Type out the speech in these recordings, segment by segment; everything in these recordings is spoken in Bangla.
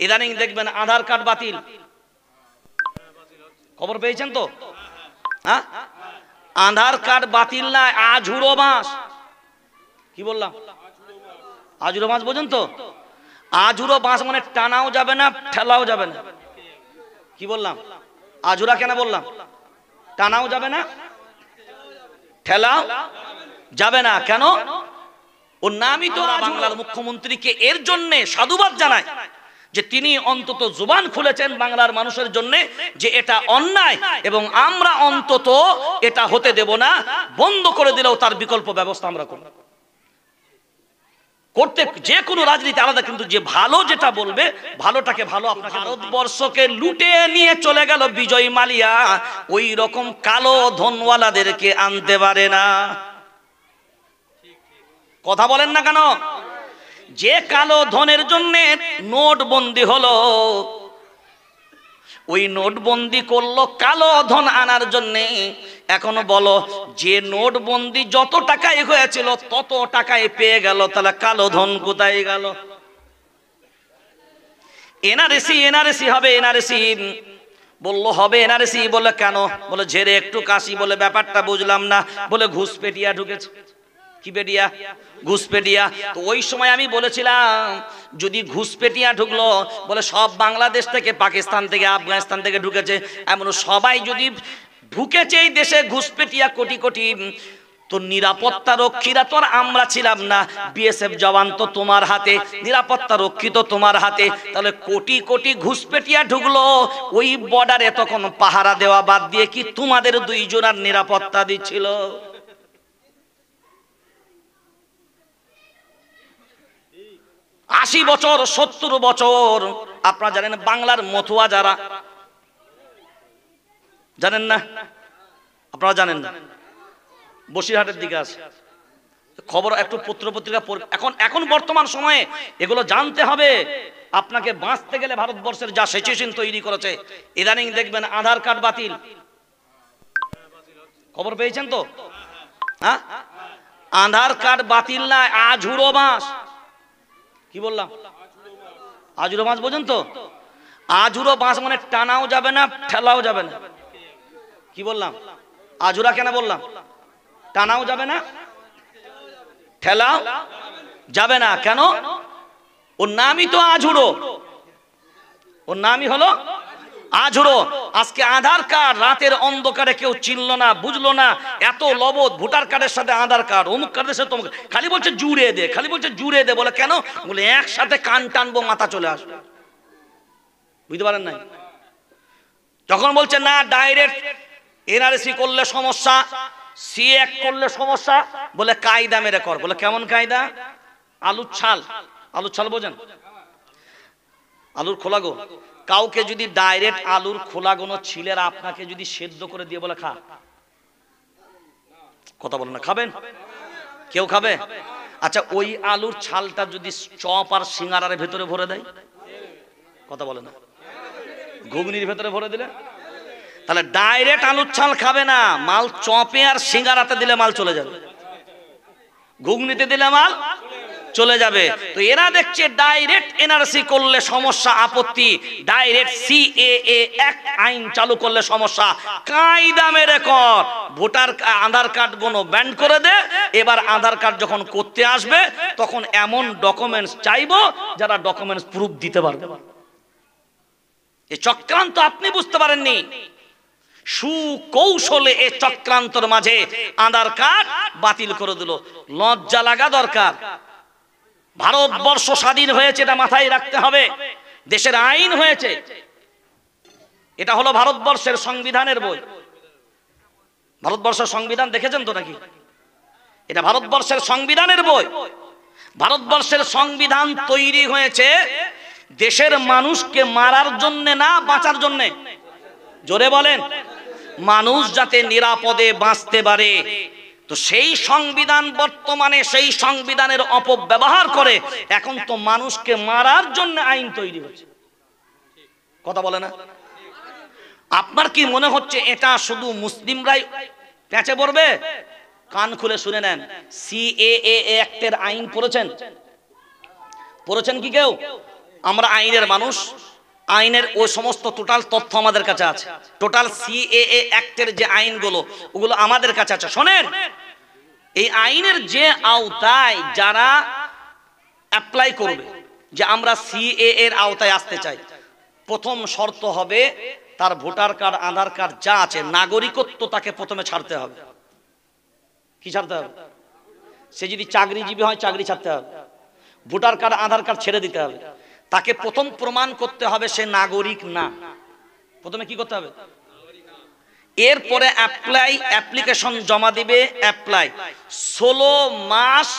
ইদানিং দেখবেন আধার কার্ড বাতিল, খবর পেয়েছেন তো? হ্যাঁ, আধার কার্ড বাতিল না, আঝুরো মাস। কি বললাম? আজুরো মাছ বোঝেন তো? আজুরো মাছ মানে টানাও যাবে না, ঠেলাও যাবে না। কি বললাম? আজুরা কেন বললাম? টানাও যাবে না, ঠেলাও যাবে না। কেন? ওর নামই তো বাংলার মুখ্যমন্ত্রীকে এর জন্য সাধুবাদ জানায় যে তিনি অন্তত জুবান খুলেছেন বাংলার মানুষের জন্য যে এটা অন্যায় এবং আমরা অন্তত এটা হতে দেব না, বন্ধ করে দিলেও তার বিকল্প ব্যবস্থা আমরা করব। করতে যে কোনো রাজনীতি আলাদা, কিন্তু যে ভালো যেটা বলবে ভালোটাকে ভালো। আপনাকে ভারতবর্ষকে লুটে নিয়ে চলে গেল বিজয় মালিয়া, ওই রকম কালো ধনওয়ালাদেরকে আনতে পারে না। কথা বলেন না কেন? যে কালো ধনের জন্য নোটবন্দি হলো, ওই নোটবন্দি করলো কালো ধন আনার জন্য। এখনো বলো, যে নোটবন্দি যত টাকায় হয়েছিল তত টাকায় পেয়ে গেল, তাহলে কালো ধন কোথায় গেল? এনআরসি এনআরসি হবে, এনআরসি বললো হবে এনআরসি। বলে কেন? বলে ঝেড়ে একটু কাশি। বলে ব্যাপারটা বুঝলাম না। বলে ঘুষপেটিয়া ঢুকেছে। কি পেটিয়া? ঘুষপেটিয়া। তো ওই সময় আমি বলেছিলাম যদি ঘুষপেটিয়া ঢুকলো, বলে সব বাংলাদেশ থেকে, পাকিস্তান থেকে, আফগানিস্তান থেকে ঢুকেছে, এমন সবাই যদি ঢুকেছে এই দেশে ঘুষপেটিয়া কোটি কোটি, তো নিরাপত্তা রক্ষীরা তো আর আমরা ছিলাম না, বিএসএফ জওয়ান তো তোমার হাতে, নিরাপত্তা রক্ষী তো তোমার হাতে, তাহলে কোটি কোটি ঘুষপেটিয়া ঢুকলো ওই বর্ডারে, তখন পাহারা দেওয়া বাদ দিয়ে কি তোমাদের দুইজনের নিরাপত্তা দিচ্ছিল? 80 বছর 70 বছর আপনারা জানেন বাংলার মতুয়া যারা, জানেন না? আপনারা জানেন না? বসিরহাটের দিকে আছে খবর, একটু পত্রপত্রিকা এখন বর্তমান সময়ে এগুলো জানতে হবে আপনাকে। বাঁচতে গেলে ভারতবর্ষের যা সিচুয়েশন তৈরি করেছে, ইদানিং দেখবেন আধার কার্ড বাতিল, খবর পেয়েছেন তো? হ্যাঁ, আধার কার্ড বাতিল না, আঝুরো মাস। কি বললাম? আজুরো মাছ বোঝেন তো? আজুরো মাছ মানে টানাও যাবে না, ঠেলাও যাবে না। কি বললাম? আজুরা কেন বললাম? টানাও যাবে না, ঠেলাও যাবে না। কেন? ওর নামই তো আজুরো, ওর নামই হলো আজুরো। আজকে আধার কার্ড রাতের অন্ধকারে কেউ চিনলো না, বুঝলো না, এত লবদ ভোটার কার্ডের সাথে আধার কার্ড, অমুক কার্ডের সাথে তমুক, খালি বলছে জুড়ে দে, খালি বলছে জুড়ে দে। বলে কেন? বলে একসাথে কান টানবো, মাথা চলে আসবে। বুঝতে পারেন নাই? যখন বলছে না ডাইরেক্ট এনআরসি করলে সমস্যা, সিএ করলে সমস্যা, বলে কায়দা মেরে কর। বলে কেমন কায়দা? আলুর ছাল, আলুর ছাল বোঝেন? আলুর খোলা গো, কাউকে যদি ডাইরেক্ট আলুর খোলা গোনো ছিলের আপনাকে যদি সেদ্ধ করে দিয়ে বলে খা, কথা বলেন না, খাবেন? কেউ খাবে? আচ্ছা, ওই আলুর ছালটা যদি চপ আর সিঙ্গারার ভেতরে ভরে দেয়, কথা বলে না, ঘুগনির ভেতরে ভরে দিলে, তাহলে ডাইরেক্ট আলুর ছাল খাবে না, মাল চপে আর সিঙ্গারাতে দিলে মাল চলে যাবে, ঘুগনিতে দিলে মাল চলে যাবে। তো এরা দেখছে ডাইরেক্ট এনআরসি করলে সমস্যা, আপত্তি, ডাইরেক্ট সিএএ অ্যাক্ট আইন চালু করলে সমস্যা, কায়দা মেরে কর। ভোটার আধার কার্ড গুলো ব্যান করে দে। এবার আধার কার্ড যখন করতে আসবে তখন এমন ডকুমেন্টস চাইবো যারা ডকুমেন্টস প্রুফ দিতে পারবে। এই চক্রান্ত আপনি বুঝতে পারেননি, সুকৌশলে এই চক্রান্তর মাঝে আধার কার্ড বাতিল করে দিল। লজ্জা লাগা দরকার। ভারতবর্ষ স্বাধীন হয়েছে, এটা মাথায় রাখতে হবে। দেশের আইন হয়েছে, এটা হলো ভারতবর্ষের সংবিধানের বই। ভারতবর্ষের সংবিধান দেখেছেন তো নাকি? এটা ভারতবর্ষের সংবিধানের বই। ভারতবর্ষের সংবিধান তৈরি হয়েছে দেশের মানুষকে মারার জন্য না, বাঁচার জন্য। জোরে বলেন। মানুষ যাতে নিরাপদে বাঁচতে পারে। তো সেই সংবিধান বর্তমানে সেই সংবিধানের অপব্যবহার করে এখন তো মানুষকে মারার জন্য আইন তৈরি হচ্ছে, কথা বলে না? আপনার কি মনে হচ্ছে এটা শুধু মুসলিমরাই প্যাঁচে পড়বে? কান খুলে শুনে নেন, সিএএ অ্যাক্টের আইন পড়েছেন? পড়েছেন কি কেউ? আমরা আইনের মানুষ, আইনের ওই সমস্ত টোটাল তথ্য আমাদের কাছে আছে। টোটাল সিএএ অ্যাক্টের যে আইনগুলো ওগুলো আমাদের কাছে আছে। শোনেন, এই আইনের যে আওতায় যারা অ্যাপ্লাই করবে যে আমরা সিএএ এর আওতায় আসতে চাই, প্রথম শর্ত হবে তার ভোটার কার্ড, আধার কার্ড যা আছে, নাগরিকত্ব তাকে প্রথমে ছাড়তে হবে। কি ছাড়তে হবে? সে যদি চাকরিজীবী হয় চাকরি ছাড়তে হবে, ভোটার কার্ড আধার কার্ড ছেড়ে দিতে হবে। তাকে প্রথম প্রমাণ করতে হবে সে নাগরিক না। প্রথমে কি করতে হবে? এরপরে অ্যাপ্লিকেশন জমা দিবে। অ্যাপ্লাই 16 মাস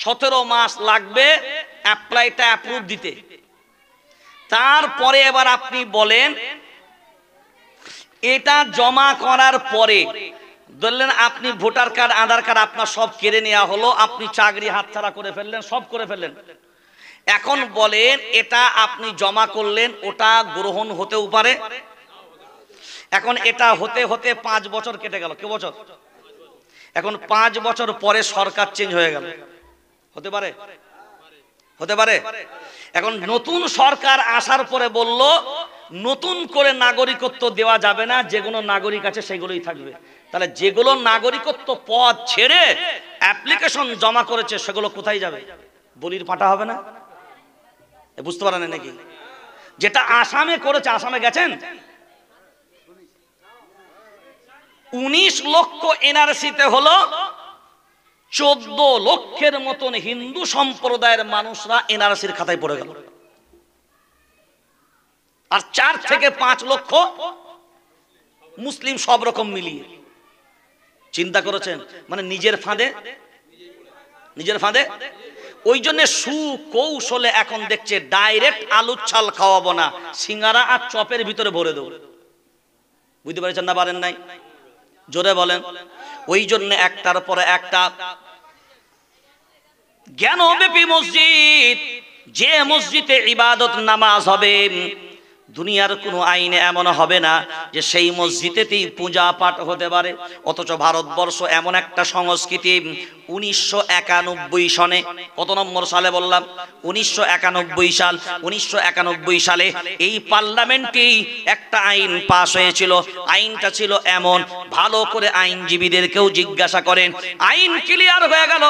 17 মাস লাগবে অ্যাপ্লাইটা অ্যাপ্রুভ দিতে। তারপরে এবার আপনি বলেন, এটা জমা করার পরে ধরলেন আপনি ভোটার কার্ড আধার কার্ড আপনার সব কেড়ে নেওয়া হলো, আপনি চাকরি হাতছাড়া করে ফেললেন, সব করে ফেললেন। এখন বলেন এটা আপনি জমা করলেন, ওটা গ্রহণ হতেও পারে। এখন এটা হতে হতে 5 বছর কেটে গেল। কে বছর? এখন 5 বছর পরে সরকার চেঞ্জ হয়ে গেল, হতে পারে? হতে পারে। এখন নতুন সরকার আসার পরে বলল নতুন করে নাগরিকত্ব দেওয়া যাবে না, যেগুলো নাগরিক আছে সেগুলোই থাকবে। তাহলে যেগুলো নাগরিকত্ব পদ ছেড়ে অ্যাপ্লিকেশন জমা করেছে সেগুলো কোথায় যাবে? বলির পাঠা হবে না? বুঝতে পারেন নাকি? যেটা আসামে করেছে, আসামে গেছেন 19 লক্ষ এনআরসিতে হলো 14 লক্ষের মতন হিন্দু সম্প্রদায়ের মানুষরা এনআরসির খাতায় পড়ে গেল, আর 4 থেকে 5 লক্ষ মুসলিম, সব রকম মিলিয়ে। চিন্তা করেছেন? মানে নিজের ফাঁদে। ওই জন্য সুকৌশলে এখন দেখছে ডাইরেক্ট আলুর ছাল খাওয়াবো না, সিঙ্গারা আর চপের ভিতরে ভরে দেবো। বুঝতে পারছেন না? পারেন নাই? জোরে বলেন। ওই জন্য একটার পরে একটা জ্ঞানব্যাপী মসজিদ, যে মসজিদে ইবাদত নামাজ হবে, দুনিয়ার কোনো আইনে এমন হবে না যে সেই মসজিদেতেই পূজা পাঠ হতে পারে। অথচ ভারতবর্ষ এমন একটা সংস্কৃতি 1991 সনে, কত নম্বর সালে বললাম? 1991 সাল। 1991 সালে এই পার্লামেন্টেই একটা আইন পাশ হয়েছিল। আইনটা ছিল এমন, ভালো করে আইনজীবীদেরকেও জিজ্ঞাসা করেন, আইন ক্লিয়ার হয়ে গেল।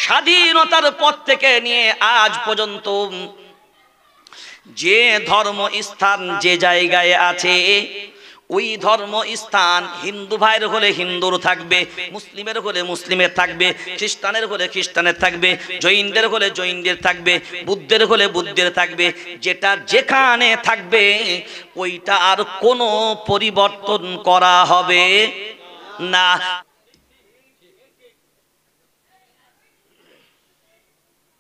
স্বাধীনতার পর থেকে নিয়ে আজ পর্যন্ত যে ধর্ম স্থান যে জায়গায় আছে, ওই ধর্ম স্থান হিন্দু ভাইয়ের হলে হিন্দুর থাকবে, মুসলিমের হলে মুসলিমের থাকবে, খ্রিস্টানের হলে খ্রিস্টানের থাকবে, জৈনদের হলে জৈনদের থাকবে, বুদ্ধের হলে বুদ্ধের থাকবে। যেটা যেখানে থাকবে ওইটা আর কোনো পরিবর্তন করা হবে না।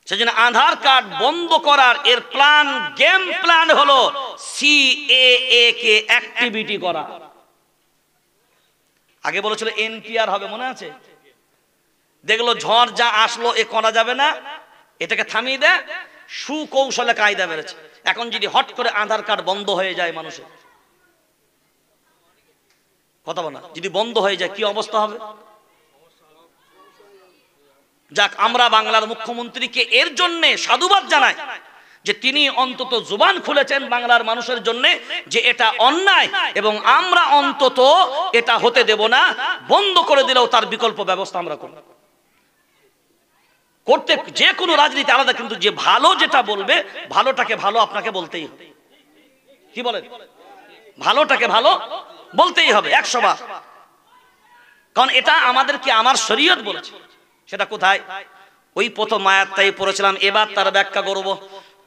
সেজন্য আধার কার্ড বন্ধ করার এর প্ল্যান, গেম প্ল্যান হলো সিএএ কে অ্যাক্টিভিটি করা। আগে বলেছিল এনপিআর হবে, মনে আছে? দেখলো ঝড় যা আসলো এ করা যাবে না, এটাকে থামিয়ে দেয়। সুকৌশলে কায়দা বেড়েছে। এখন যদি হট করে আধার কার্ড বন্ধ হয়ে যায় মানুষের, কথা বলা, যদি বন্ধ হয়ে যায় কি অবস্থা হবে? যাক, আমরা বাংলার মুখ্যমন্ত্রীকে এর জন্য সাধুবাদ জানাই যে তিনি অন্তত জুবান খুলেছেন বাংলার মানুষের জন্য যে এটা অন্যায়, এবং আমরা অন্তত এটা হতে দেব না। বন্ধ করে দিলেও তার বিকল্প ব্যবস্থা আমরা করব। করতে যে কোনো রাজনীতি আলাদা, কিন্তু যে ভালো যেটা বলবে, ভালোটাকে ভালো আপনাকে বলতেই হবে। কি বলেন? ভালোটাকে ভালো বলতেই হবে 100 বার, কারণ এটা আমাদেরকে আমার শরীয়ত বলেছে। সেটা কোথায়? ওই প্রথম আয়াতটাই পড়েছিলাম, এবার তার ব্যাখ্যা করব।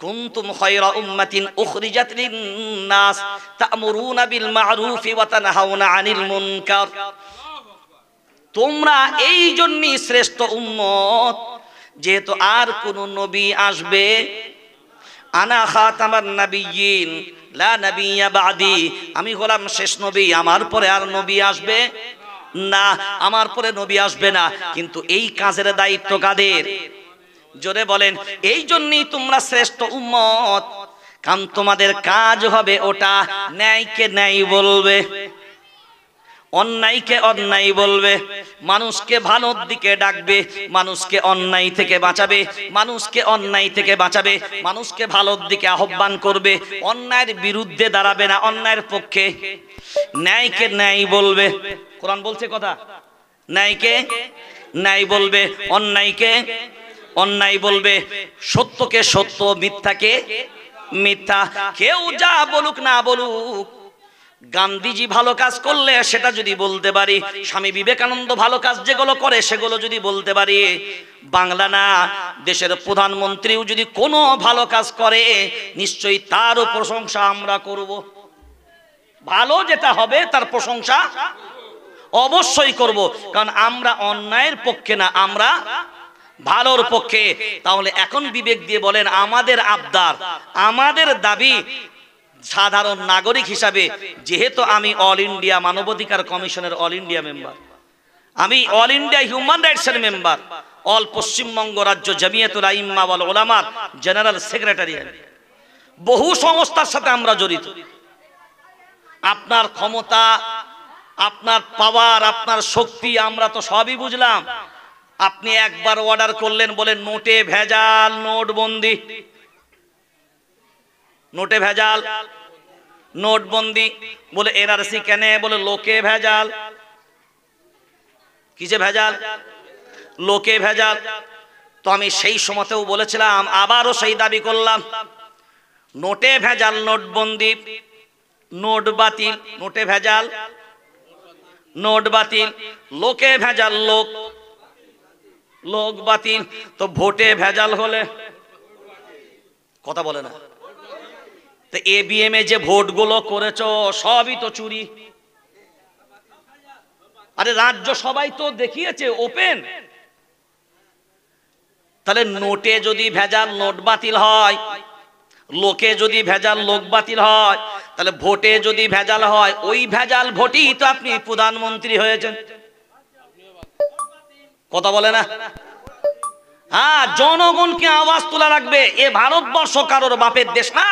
কুনতুম খায়রা উম্মাতিন উখরিজাত লিন-নাস তা'মুরুনা বিল মা'রুফি ওয়া তানহাউনা আনিল মুনকার। তোমরা এই জন্যই শ্রেষ্ঠ উম্মত, যেহেতু আর কোন নবী আসবে, আনা খাতামান নাবিয়্যিন লা নাবিয়্যা বা'দি, আমি হলাম শেষ নবী, আমার পরে আর নবী আসবে না, আমার পরে নবী আসবে না। কিন্তু এই কাজের দায়িত্ব কাদের? জোরে বলেন। এই জন্যই তোমরা শ্রেষ্ঠ উম্মত, কারণ তোমাদের কাজ হবে ওটা, ন্যায়কে ন্যায় বলবে, অন্যায়কে অন্যায় বলবে, মানুষকে ভালোর দিকে ডাকবে, মানুষকে অন্যায় থেকে বাঁচাবে, মানুষকে অন্যায় থেকে বাঁচাবে, মানুষকে ভালোর দিকে আহ্বান করবে, অন্যায়ের বিরুদ্ধে দাঁড়াবে না, অন্যায়ের পক্ষে। ন্যায়কে ন্যায় বলবে, কোরআন বলছে কথা, ন্যায়কে ন্যায় বলবে, অন্যায়কে অন্যায় বলবে, সত্যকে সত্য, মিথ্যাকে মিথ্যা। কেউ যা বলুক না বলুক, গান্ধীজি ভালো কাজ করলে সেটা যদি বলতে পারি, স্বামী বিবেকানন্দ ভালো কাজ যেগুলো করে সেগুলো যদি বলতে পারি, বাংলা না দেশের প্রধানমন্ত্রীও যদি কোনো ভালো কাজ করে নিশ্চয়ই তারও প্রশংসা আমরা করব। ভালো যেটা হবে তার প্রশংসা অবশ্যই করব, কারণ আমরা অন্যায়ের পক্ষে না, আমরা ভালোর পক্ষে। তাহলে এখন বিবেক দিয়ে বলেন, আমাদের আবদার, আমাদের দাবি সাধারণ নাগরিক হিসাবে, যেহেতু আমি অল ইন্ডিয়া মানবাধিকার কমিশনের অল ইন্ডিয়া মেম্বার, আমি অল ইন্ডিয়া হিউম্যান রাইটসের মেম্বার, অল পশ্চিমবঙ্গ রাজ্য জামিয়াতুল আইম্মা ওয়াল উলামার জেনারেল সেক্রেটারি, বহু সংস্থার সাথে আমরা জড়িত। আপনার ক্ষমতা, আপনার পাওয়ার, আপনার শক্তি আমরা তো সবই বুঝলাম। আপনি একবার অর্ডার করলেন, বলেন নোটে ভেজাল, নোটবন্দি, নোটে ভেজাল, নোটবন্দি, বলে এনআরসি কেন, বলে লোকে ভেজাল। কিসে ভেজাল? লোকে ভেজাল। তো আমি সেই সময়তেও বলেছিলাম, আবারও সেই দাবি করলাম, নোটে ভেজাল, নোটবন্দি, নোট বাতিল, নোটে ভেজাল, নোট বাতিল, লোকে ভেজাল, লোক লোক বাতিল। তো ভোটে ভেজাল হলে কথা বলে না, তো এবিএম এ যে ভোটগুলো করেছো সবই তো চুরি। আরে রাজ্য সবাই তো দেখিয়েছে ওপেন। তাহলে নোটে যদি ভেজাল, নোট বাতিল হয়, লোকে যদি ভেজাল, লোক বাতিল হয়, তাহলে ভোটে যদি ভেজাল হয়, ওই ভেজাল ভোটেই তো আপনি প্রধানমন্ত্রী হয়েছেন। কথা বলে না? হ্যাঁ, জনগণকে আওয়াজ তোলা রাখবে। এ ভারতবর্ষ কারোর বাপের দেশ না,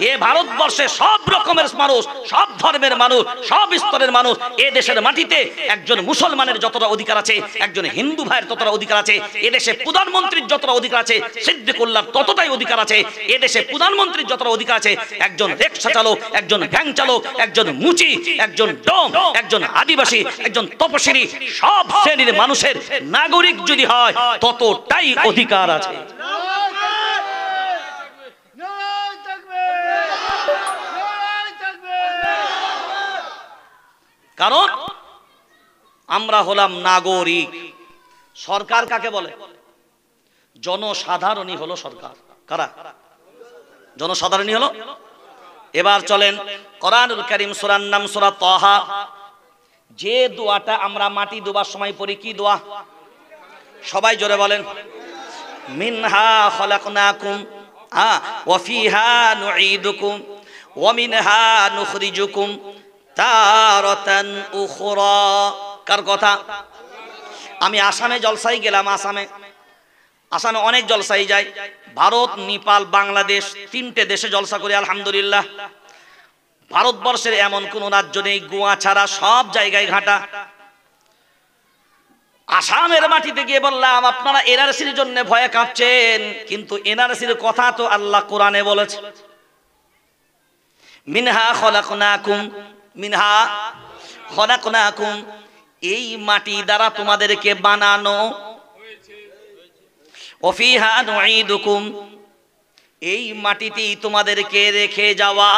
এ ভারতবর্ষে সব রকমের মানুষ, সব ধর্মের মানুষ, সব স্তরের মানুষ। এ দেশের মাটিতে একজন মুসলমানের যতটা অধিকার আছে, একজন হিন্দু ভাইয়ের ততটা অধিকার আছে। এ দেশে প্রধানমন্ত্রীর যতটা অধিকার আছে, সিদ্দিকুল্লাহর ততটাই অধিকার আছে। এ দেশে প্রধানমন্ত্রীর যতটা অধিকার আছে, একজন রিকশা চালক, একজন ভ্যান চালক, একজন মুচি, একজন ডোম, একজন আদিবাসী, একজন তপশিলি, সব শ্রেণীর মানুষের নাগরিক যদি হয়, ততটাই অধিকার আছে। কারণ আমরা হলাম নাগরিক। সরকার কাকে বলে? জনসাধারণই হলো সরকার। কারা? জনসাধারণই হলো। এবার চলেন কোরআনুল কারীম সূরার নাম সূরা তাহা। যে দোয়াটা আমরা মাটি ডোবার সময় পড়ি, কি দোয়া? সবাই জোরে বলেন। মিনহা খলাকনাকুম ওয়া ফিহা নুঈদুকুম ওয়া মিনহা নুখরিজুকুম তারাতান উখরা। কার কথা? আমি আসামে জলসায় গেলাম। আসামে অনেক জলসায় যাই। ভারত, নেপাল, বাংলাদেশ, তিনটে দেশে জলসা করি আলহামদুলিল্লাহ। ভারতবর্ষের এমন কোন রাজ্য নেই গোয়া ছাড়া, সব জায়গায় ঘাটা। আসামের মাটিতে গিয়ে বললাম, আপনারা এনআরসির জন্য ভয়ে কাঁপছেন, কিন্তু এনআরসির কথা তো আল্লাহ কোরআনে বলেছে, মিনহা খলাকনাকুম, মিনহা খলাকনাকুম, এই মাটি দ্বারা তোমাদেরকে বানানো, ওয়া ফিহা নুঈদুকুম, এই মাটিতেই তোমাদেরকে রেখে যাওয়া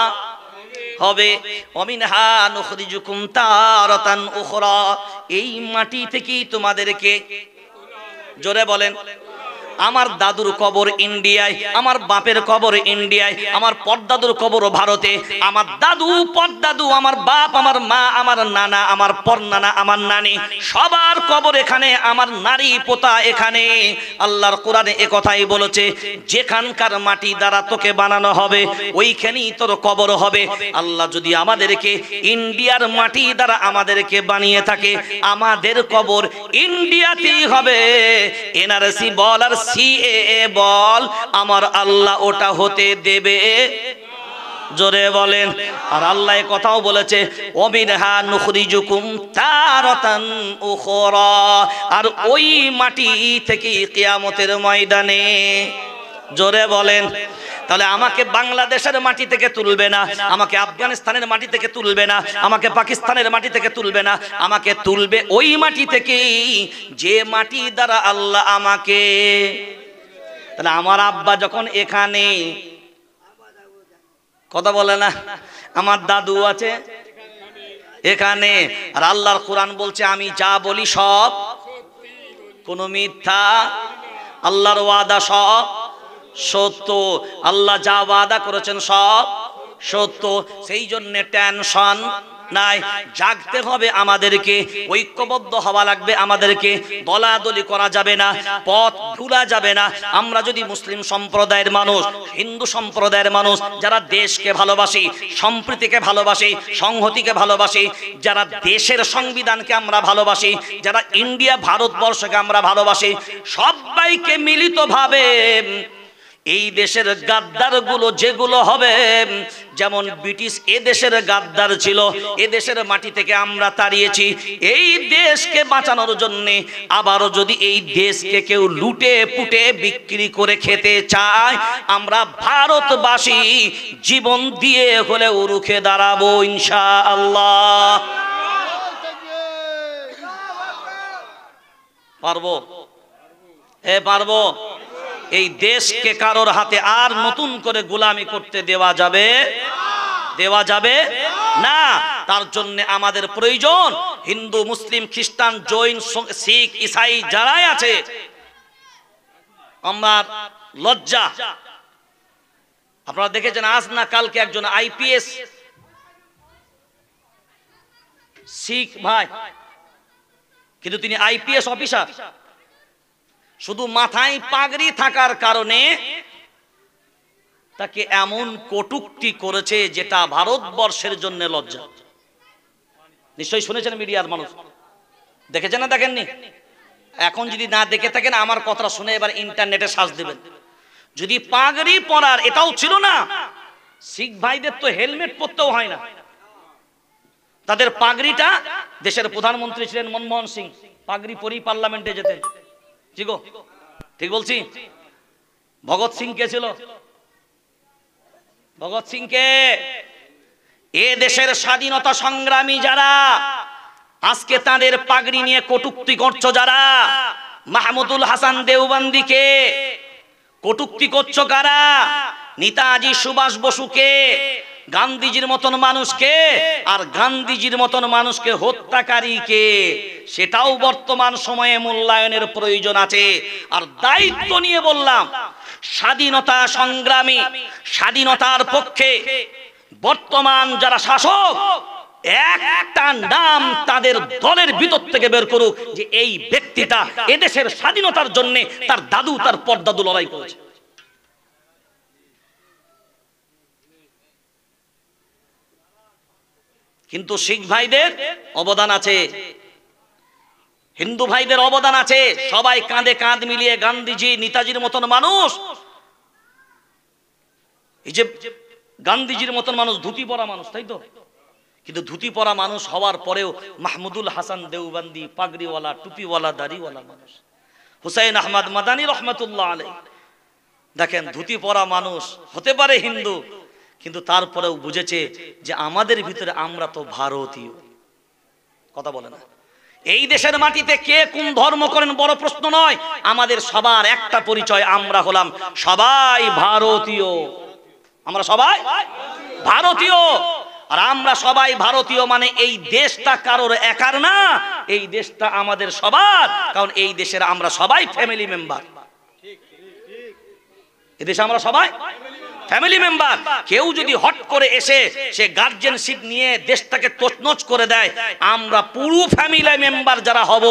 হবে, ওয়া মিনহা নুখরিজুকুম তারাতান উখরা, এই মাটি থেকেই তোমাদেরকে, জোরে বলেন। আমার দাদুর কবর ইন্ডিয়ায়, আমার বাপের কবর ইন্ডিয়ায়, আমার পরদাদুর কবর ভারতে, আমার দাদু, পরদাদু, আমার বাপ, আমার মা, আমার নানা, আমার পরনানা, আমার নানি, সবার কবর এখানে, আমার নারী পোতা এখানে। আল্লাহর কোরআনে এ কথাই বলেছে, যেখানকার মাটি দ্বারা তোকে বানানো হবে ওইখানেই তোর কবর হবে। আল্লাহ যদি আমাদেরকে ইন্ডিয়ার মাটি দ্বারা আমাদেরকে বানিয়ে থাকে, আমাদের কবর ইন্ডিয়াতেই হবে। এনআরসি বল আর সিএএ বল, আমার আল্লাহ ওটা হতে দেবে জোরে বলেন। আর আল্লাহ কথাও বলেছে ওমিনহা নুখরিজুকুম তারাতান উখরা, আর ওই মাটি থেকে কিয়ামতের ময়দানে, জোরে বলেন। তাহলে আমাকে বাংলাদেশের মাটি থেকে তুলবে না, আমাকে আফগানিস্তানের মাটি থেকে তুলবে না, আমাকে পাকিস্তানের মাটি থেকে তুলবে না, আমাকে তুলবে ওই মাটি থেকে যে মাটি দ্বারা আল্লাহ আমাকে। তাহলে আমার আব্বা যখন এখানে, কথা বলে না, আমার দাদু আছে এখানে, আর আল্লাহর কোরআন বলছে আমি যা বলি সব কোন মিথ্যা, আল্লাহর ওয়াদা সব সত্য, আল্লাহ যা ওয়াদা করেছেন সব সত্য। সেই জন্য টেনশন নাই, জাগতে হবে আমাদেরকে, ঐক্যবদ্ধ হওয়া লাগবে আমাদেরকে, দলাদলি করা যাবে না, পথ ভুলা যাবে না। আমরা যদি মুসলিম সম্প্রদায়ের মানুষ, হিন্দু সম্প্রদায়ের মানুষ যারা দেশকে ভালোবাসি, সম্প্রীতিকে ভালোবাসি, সংহতিকে ভালোবাসি, যারা দেশের সংবিধানকে আমরা ভালোবাসি, যারা ইন্ডিয়া ভারতবর্ষকে আমরা ভালোবাসি, সবাইকে মিলিতভাবে এই দেশের গাদ্দারগুলো যেগুলো হবে, যেমন ব্রিটিশ এ দেশের গাদ্দার ছিল, এ দেশের মাটি থেকে আমরা তাড়িয়েছি, এই দেশকে বাঁচানোর জন্য আবারও যদি এই দেশকে কেউ লুটে পুটে বিক্রি করে খেতে চায়, আমরা ভারতবাসী জীবন দিয়ে হলেও রুখে দাঁড়াবো ইনশাআল্লাহ। পারবো? পারবো। এই দেশকে কারোর হাতে আর নতুন করে গোলামি করতে দেওয়া যাবে না। তার জন্য আমাদের প্রয়োজন হিন্দু, মুসলিম, খ্রিস্টান, জৈন, শিখ, ইসাই যারাই আছে, আমার লজ্জা। আপনারা দেখেছেন আজ না কালকে একজন আইপিএস শিখ ভাই, কিন্তু তিনি আইপিএস অফিসার, শুধু মাথায় পাগড়ি থাকার কারণে তাকে এমন কটূক্তি করেছে যেটা ভারতবর্ষের জন্য লজ্জা। নিশ্চয়ই শুনেছেন মিডিয়ার মানুষ, দেখেছেন না দেখেননি? এখন যদি না দেখে থাকেন আমার কথা শুনে এবার ইন্টারনেটে সার্চ দিবেন। যদি পাগড়ি পরার এটাও ছিল না, শিখ ভাইদের তো হেলমেট পরতেও হয় না, তাদের পাগড়িটা, দেশের প্রধানমন্ত্রী ছিলেন মনমোহন সিং, পাগড়ি পরেই পার্লামেন্টে যেতেন, ঠিক বলছি? ভগৎ সিং কে ছিল? ভগৎ সিং কে? এ দেশের স্বাধীনতা সংগ্রামী যারা আজকে তাদের পাগড়ি নিয়ে কটূক্তি করছো, যারা মাহমুদুল হাসান দেওবন্দিকে কটূক্তি করছো, কারা? নেতাজি সুভাষ বসুকে, গান্ধীজির মতন মানুষকে, আর গান্ধীজির মতন মানুষকে হত্যাকারীকে, সেটাও বর্তমান সময়ে মূল্যায়নের প্রয়োজন আছে। আর দায়িত্ব নিয়ে বললাম, স্বাধীনতা সংগ্রামী, স্বাধীনতার পক্ষে বর্তমান যারা শাসক, একটা নাম তাদের দলের ভিতর থেকে বের করুক যে এই ব্যক্তিটা এদেশের স্বাধীনতার জন্য তার দাদু, তার পরদাদু লড়াই করেছে। কিন্তু শিখ ভাইদের অবদান আছে, হিন্দু ভাইদের অবদান আছে, সবাই কাঁধে কাঁধ মিলিয়ে গান্ধীজি, নেতাজির মতন মানুষ, এই যে গান্ধীজির মতন মানুষ, ধুতি পরা মানুষ, তাই তো? কিন্তু ধুতি পরা মানুষ হওয়ার পরেও মাহমুদুল হাসান দেওবন্দি পাগড়িওয়ালা, টুপিওয়ালা, দাড়িওয়ালা মানুষ। হুসাইন আহমদ মাদানী রহমতুল্লাহ আলাইহি, দেখেন ধুতি পরা মানুষ, হতে পারে হিন্দু, কিন্তু তারপরেও বুঝেছে যে আমাদের ভিতরে আমরা তো ভারতীয়। কথা বলে না? এই দেশের মাটিতে কে কোন ধর্ম করেন বড় প্রশ্ন নয়, আমাদের সবার একটা পরিচয়, আমরা হলাম সবাই ভারতীয়। আমরা সবাই ভারতীয়, আর আমরা সবাই ভারতীয় মানে এই দেশটা কারোর একার না, এই দেশটা আমাদের সবার, কারণ এই দেশের আমরা সবাই ফ্যামিলি মেম্বার। এই দেশে আমরা সবাই ফ্যামিলি মেম্বার। কেউ যদি হট করে এসে সে গার্জেনশিপ নিয়ে দেশটাকে তছনছ করে দেয়, আমরা পুরো ফ্যামিলি মেম্বার যারা হব,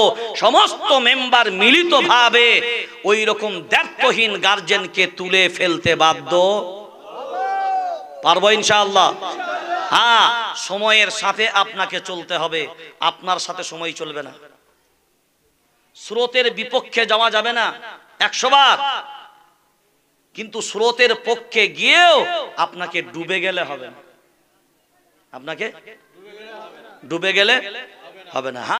সমস্ত মেম্বার মিলিতভাবে ওই রকম দায়িত্বহীন গার্জেনকে তুলে ফেলতে বাধ্য পারবো ইনশাআল্লাহ। হ্যাঁ, সময়ের সাথে আপনাকে চলতে হবে, আপনার সাথে সময় চলবে না। স্রোতের বিপক্ষে যাওয়া যাবে না 100 বার। কিন্তু স্রোতের পক্ষে গিয়েও আপনাকে ডুবে গেলে হবে না, আপনাকে ডুবে গেলে হবে না।